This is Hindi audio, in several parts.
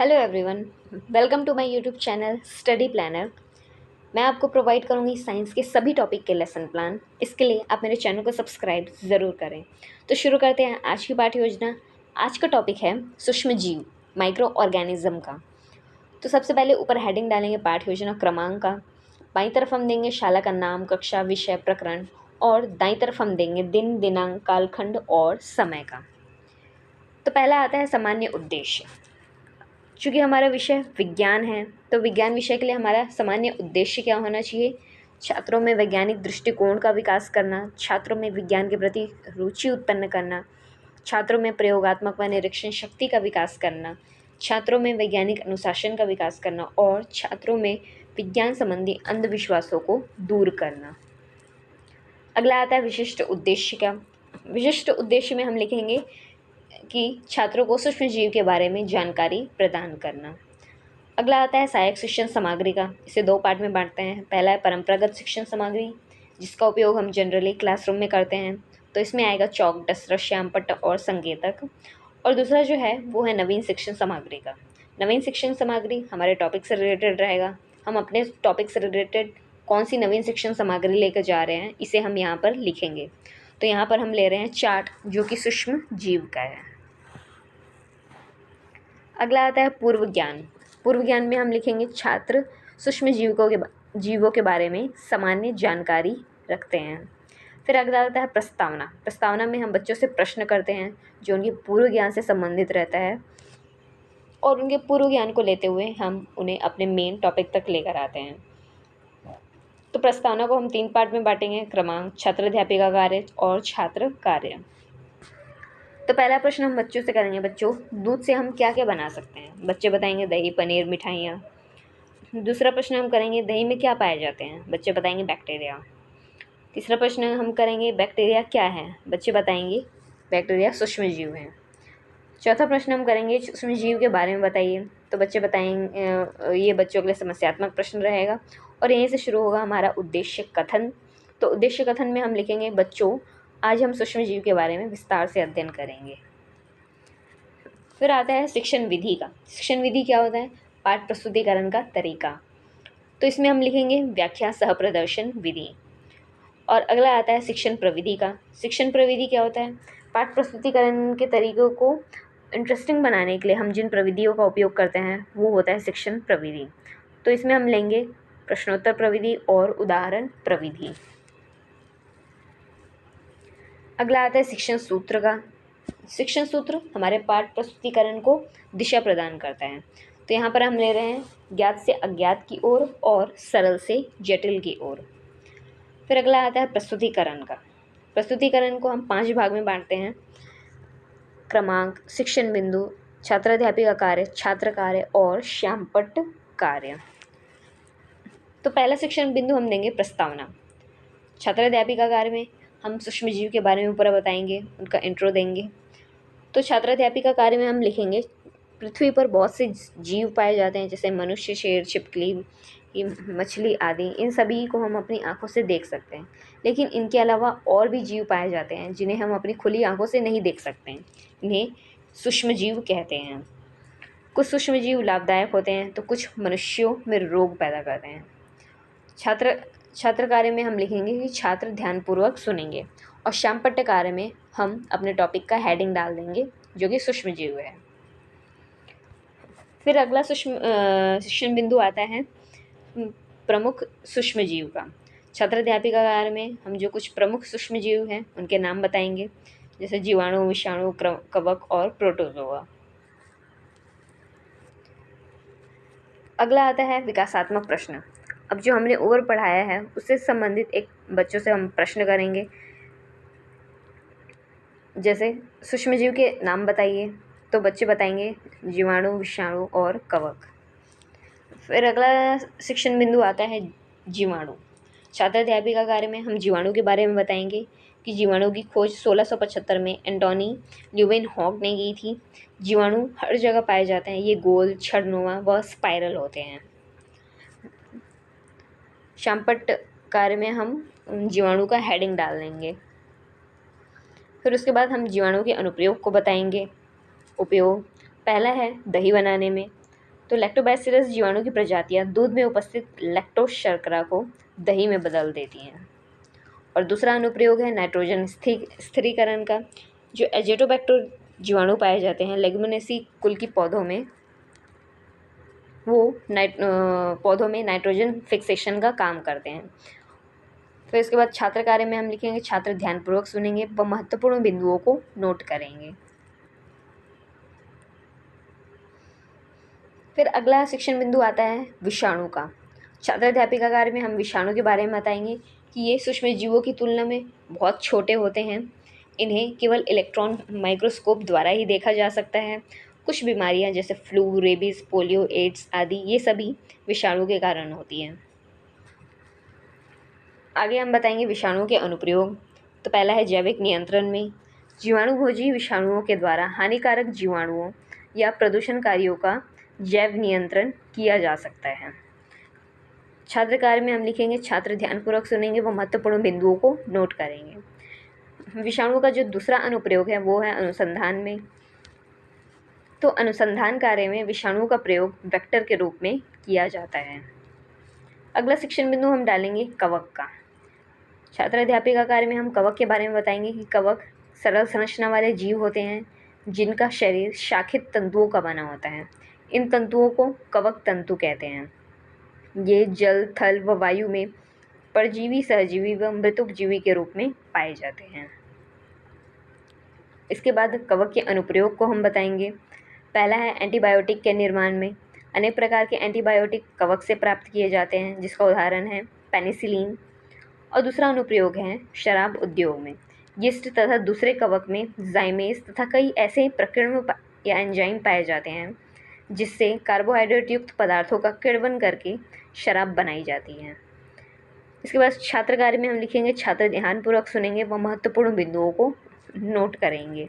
Hello everyone, welcome to my YouTube channel study planner. मैं आपको प्रोवाइड करूंगी साइंस के सभी टॉपिक के लेसन प्लान। इसके लिए आप मेरे चैनल को सब्सक्राइब ज़रूर करें। तो शुरू करते हैं आज की पाठ्य योजना। आज का टॉपिक है सूक्ष्म जीव, माइक्रो ऑर्गेनिज्म का। तो सबसे पहले ऊपर हेडिंग डालेंगे पाठ्य योजना क्रमांक का। बाईं तरफ हम देंगे शाला का नाम, कक्षा, विषय, प्रकरण और दाईं तरफ हम देंगे दिन, दिनांक, कालखंड और समय का। तो पहला आता है सामान्य उद्देश्य। चूँकि हमारा विषय विज्ञान है, तो विज्ञान विषय के लिए हमारा सामान्य उद्देश्य क्या होना चाहिए? छात्रों में वैज्ञानिक दृष्टिकोण का विकास करना, छात्रों में विज्ञान के प्रति रुचि उत्पन्न करना, छात्रों में प्रयोगात्मक व निरीक्षण शक्ति का विकास करना, छात्रों में वैज्ञानिक अनुशासन का विकास करना और छात्रों में विज्ञान संबंधी अंधविश्वासों को दूर करना। अगला आता है विशिष्ट उद्देश्य का। विशिष्ट उद्देश्य में हम लिखेंगे कि छात्रों को सूक्ष्म जीव के बारे में जानकारी प्रदान करना। अगला आता है सहायक शिक्षण सामग्री का। इसे दो पार्ट में बांटते हैं। पहला है परंपरागत शिक्षण सामग्री, जिसका उपयोग हम जनरली क्लासरूम में करते हैं। तो इसमें आएगा चौक, डस्टर, श्यामपट्ट और संकेतक। और दूसरा जो है वो है नवीन शिक्षण सामग्री का। नवीन शिक्षण सामग्री हमारे टॉपिक से रिलेटेड रहेगा। हम अपने टॉपिक से रिलेटेड कौन सी नवीन शिक्षण सामग्री लेकर जा रहे हैं, इसे हम यहाँ पर लिखेंगे। तो यहाँ पर हम ले रहे हैं चार्ट, जो कि सूक्ष्म जीव का है। अगला आता है पूर्व ज्ञान। पूर्व ज्ञान में हम लिखेंगे छात्र सूक्ष्म जीवों के बारे में सामान्य जानकारी रखते हैं। फिर अगला आता है प्रस्तावना। प्रस्तावना में हम बच्चों से प्रश्न करते हैं जो उनके पूर्व ज्ञान से संबंधित रहता है, और उनके पूर्व ज्ञान को लेते हुए हम उन्हें अपने मेन टॉपिक तक लेकर आते हैं। तो प्रस्तावना को हम 3 पार्ट में बांटेंगे: क्रमांक, छात्र अध्यापिका कार्य और छात्र कार्य। तो पहला प्रश्न हम बच्चों से करेंगे, बच्चों दूध से हम क्या क्या बना सकते हैं? बच्चे बताएंगे दही, पनीर, मिठाइयाँ। दूसरा प्रश्न हम करेंगे दही में क्या पाए जाते हैं? बच्चे बताएंगे बैक्टीरिया। तीसरा प्रश्न हम करेंगे बैक्टीरिया क्या है? बच्चे बताएंगे बैक्टीरिया सूक्ष्म जीव हैं। चौथा प्रश्न हम करेंगे सूक्ष्म जीव के बारे में बताइए। तो बच्चे बताएंगे, ये बच्चों के लिए समस्यात्मक प्रश्न रहेगा और यहीं से शुरू होगा हमारा उद्देश्य कथन। तो उद्देश्य कथन में हम लिखेंगे, बच्चों आज हम सूक्ष्म जीव के बारे में विस्तार से अध्ययन करेंगे। फिर आता है शिक्षण विधि का। शिक्षण विधि क्या होता है? पाठ प्रस्तुतिकरण का तरीका। तो इसमें हम लिखेंगे व्याख्या सह प्रदर्शन विधि। और अगला आता है शिक्षण प्रविधि का। शिक्षण प्रविधि क्या होता है? पाठ प्रस्तुतिकरण के तरीकों को इंटरेस्टिंग बनाने के लिए हम जिन प्रविधियों का उपयोग करते हैं वो होता है शिक्षण प्रविधि। तो इसमें हम लेंगे प्रश्नोत्तर प्रविधि और उदाहरण प्रविधि। अगला आता है शिक्षण सूत्र का। शिक्षण सूत्र हमारे पाठ प्रस्तुतिकरण को दिशा प्रदान करता है। तो यहाँ पर हम ले रहे हैं ज्ञात से अज्ञात की ओर और सरल से जटिल की ओर। फिर अगला आता है प्रस्तुतिकरण का। प्रस्तुतिकरण को हम 5 भाग में बांटते हैं: क्रमांक, शिक्षण बिंदु, छात्राध्यापिका कार्य, छात्र कार्य और श्यामपट्ट कार्य। तो पहला शिक्षण बिंदु हम देंगे प्रस्तावना। छात्राध्यापिका कार्य में हम सूक्ष्म जीव के बारे में पूरा बताएंगे, उनका इंट्रो देंगे। तो छात्राध्यापिका कार्य में हम लिखेंगे पृथ्वी पर बहुत से जीव पाए जाते हैं, जैसे मनुष्य, शेर, छिपकली, मछली आदि। इन सभी को हम अपनी आंखों से देख सकते हैं, लेकिन इनके अलावा और भी जीव पाए जाते हैं जिन्हें हम अपनी खुली आंखों से नहीं देख सकते हैं। इन्हें सूक्ष्म जीव कहते हैं। कुछ सूक्ष्म जीव लाभदायक होते हैं तो कुछ मनुष्यों में रोग पैदा करते हैं। छात्र कार्य में हम लिखेंगे कि छात्र ध्यानपूर्वक सुनेंगे, और श्यामपट्ट कार्य में हम अपने टॉपिक का हेडिंग डाल देंगे जो कि सूक्ष्म जीव है। फिर अगला शिक्षण बिंदु आता है प्रमुख सूक्ष्म जीव का। छात्र अध्यापिका कार्य में हम जो कुछ प्रमुख सूक्ष्म जीव हैं उनके नाम बताएंगे, जैसे जीवाणु, विषाणु, कवक और प्रोटोजोआ। अगला आता है विकासात्मक प्रश्न। अब जो हमने ओवर पढ़ाया है उससे संबंधित एक बच्चों से हम प्रश्न करेंगे, जैसे सूक्ष्म जीव के नाम बताइए। तो बच्चे बताएंगे जीवाणु, विषाणु और कवक। फिर अगला शिक्षण बिंदु आता है जीवाणु। छात्र अध्यापिका कार्य में हम जीवाणु के बारे में बताएंगे कि जीवाणु की खोज 1675 में एंटोनी ल्यूवेनहॉक ने की थी। जीवाणु हर जगह पाए जाते हैं, ये गोल, छड़नुमा व स्पाइरल होते हैं। श्यामपट्ट कार्य में हम जीवाणु का हेडिंग डाल देंगे। फिर उसके बाद हम जीवाणु के अनुप्रयोग को बताएंगे। उपयोग पहला है दही बनाने में, तो लैक्टोबैसिलस जीवाणु की प्रजातियाँ दूध में उपस्थित लैक्टोज शर्करा को दही में बदल देती हैं। और दूसरा अनुप्रयोग है नाइट्रोजन स्थिरीकरण का। जो एजेटोबैक्टर जीवाणु पाए जाते हैं लेगुमिनेसी कुल की पौधों में, वो पौधों में नाइट्रोजन फिक्सेशन का काम करते हैं। फिर इसके बाद छात्र कार्य में हम लिखेंगे, छात्र ध्यानपूर्वक सुनेंगे व महत्वपूर्ण बिंदुओं को नोट करेंगे। फिर अगला शिक्षण बिंदु आता है विषाणु का। छात्र अध्यापिका कार्य में हम विषाणु के बारे में बताएंगे कि ये सूक्ष्म जीवों की तुलना में बहुत छोटे होते हैं। इन्हें केवल इलेक्ट्रॉन माइक्रोस्कोप द्वारा ही देखा जा सकता है। कुछ बीमारियां जैसे फ्लू, रेबीज, पोलियो, एड्स आदि ये सभी विषाणु के कारण होती हैं। आगे हम बताएंगे विषाणुओं के अनुप्रयोग। तो पहला है जैविक नियंत्रण में। जीवाणुभोजी विषाणुओं के द्वारा हानिकारक जीवाणुओं या प्रदूषणकारियों का जैव नियंत्रण किया जा सकता है। छात्र कार्य में हम लिखेंगे, छात्र ध्यानपूर्वक सुनेंगे व महत्वपूर्ण बिंदुओं को नोट करेंगे। विषाणुओं का जो दूसरा अनुप्रयोग है वो है अनुसंधान में। तो अनुसंधान कार्य में विषाणुओं का प्रयोग वेक्टर के रूप में किया जाता है। अगला शिक्षण बिंदु हम डालेंगे कवक का। छात्र अध्यापिका कार्य में हम कवक के बारे में बताएंगे कि कवक सरल संरचना वाले जीव होते हैं जिनका शरीर शाखित तंतुओं का बना होता है। इन तंतुओं को कवक तंतु कहते हैं। ये जल, थल व वायु में परजीवी, सहजीवी व मृतुपजीवी के रूप में पाए जाते हैं। इसके बाद कवक के अनुप्रयोग को हम बताएंगे। पहला है एंटीबायोटिक के निर्माण में। अनेक प्रकार के एंटीबायोटिक कवक से प्राप्त किए जाते हैं, जिसका उदाहरण है पेनिसिलिन। और दूसरा अनुप्रयोग है शराब उद्योग में। यीस्ट तथा दूसरे कवक में जाइमेस तथा कई ऐसे प्रकीर्णन या एंजाइम पाए जाते हैं जिससे कार्बोहाइड्रेट युक्त पदार्थों का किण्वन करके शराब बनाई जाती है। इसके बाद छात्र कार्य में हम लिखेंगे, छात्र ध्यानपूर्वक सुनेंगे व महत्वपूर्ण बिंदुओं को नोट करेंगे।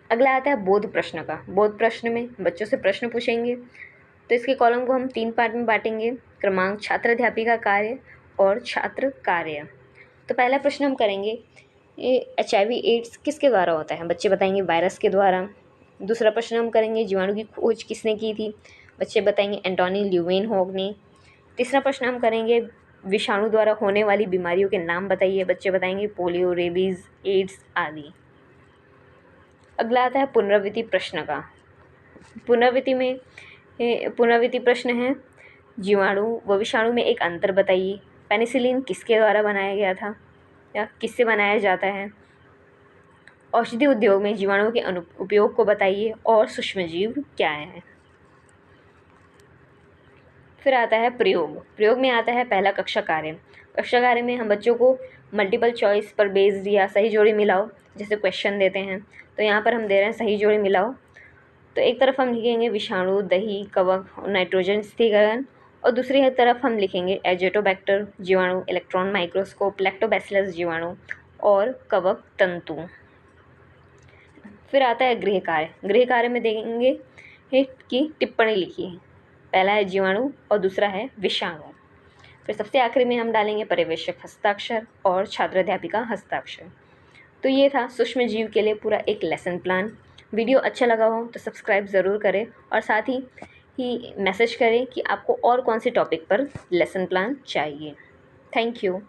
अगला आता है बोध प्रश्न का। बोध प्रश्न में बच्चों से प्रश्न पूछेंगे। तो इसके कॉलम को हम 3 पार्ट में बांटेंगे, क्रमांक, छात्र अध्यापिका कार्य और छात्र कार्य। तो पहला प्रश्न हम करेंगे, ये HIV एड्स किसके द्वारा होता है? बच्चे बताएंगे वायरस के द्वारा। दूसरा प्रश्न हम करेंगे, जीवाणु की खोज किसने की थी? बच्चे बताएंगे एंटोनी ल्यूवेनहॉग ने। तीसरा प्रश्न हम करेंगे, विषाणु द्वारा होने वाली बीमारियों के नाम बताइए। बच्चे बताएंगे पोलियो, रेबीज़, एड्स आदि। अगला आता है पुनरावृत्ति प्रश्न का। पुनरावृत्ति प्रश्न है, जीवाणु व विषाणु में एक अंतर बताइए। पेनिसिलिन किसके द्वारा बनाया गया था या किससे बनाया जाता है? औषधि उद्योग में जीवाणु के उपयोग को बताइए और सूक्ष्मजीव क्या है? फिर आता है प्रयोग। प्रयोग में आता है पहला कक्षा कार्य। कक्षा कार्य में हम बच्चों को मल्टीपल चॉइस पर बेस्ड या सही जोड़ी मिलाओ जैसे क्वेश्चन देते हैं। तो यहाँ पर हम दे रहे हैं सही जोड़ी मिलाओ। तो एक तरफ हम लिखेंगे विषाणु, दही, कवक, नाइट्रोजन स्थिरीकरण, और दूसरी तरफ हम लिखेंगे एजेटोबैक्टर जीवाणु, इलेक्ट्रॉन माइक्रोस्कोप, लैक्टोबैसिलस जीवाणु और कवक तंतु। फिर आता है गृह कार्य। गृह कार्य में देखेंगे कि टिप्पणी लिखिए। पहला है जीवाणु और दूसरा है विषाणु। फिर सबसे आखिरी में हम डालेंगे पर्यवेक्षक हस्ताक्षर और छात्र अध्यापिका हस्ताक्षर। तो ये था सूक्ष्म जीव के लिए पूरा एक लेसन प्लान। वीडियो अच्छा लगा हो तो सब्सक्राइब ज़रूर करें और साथ ही मैसेज करें कि आपको और कौन से टॉपिक पर लेसन प्लान चाहिए। Thank you.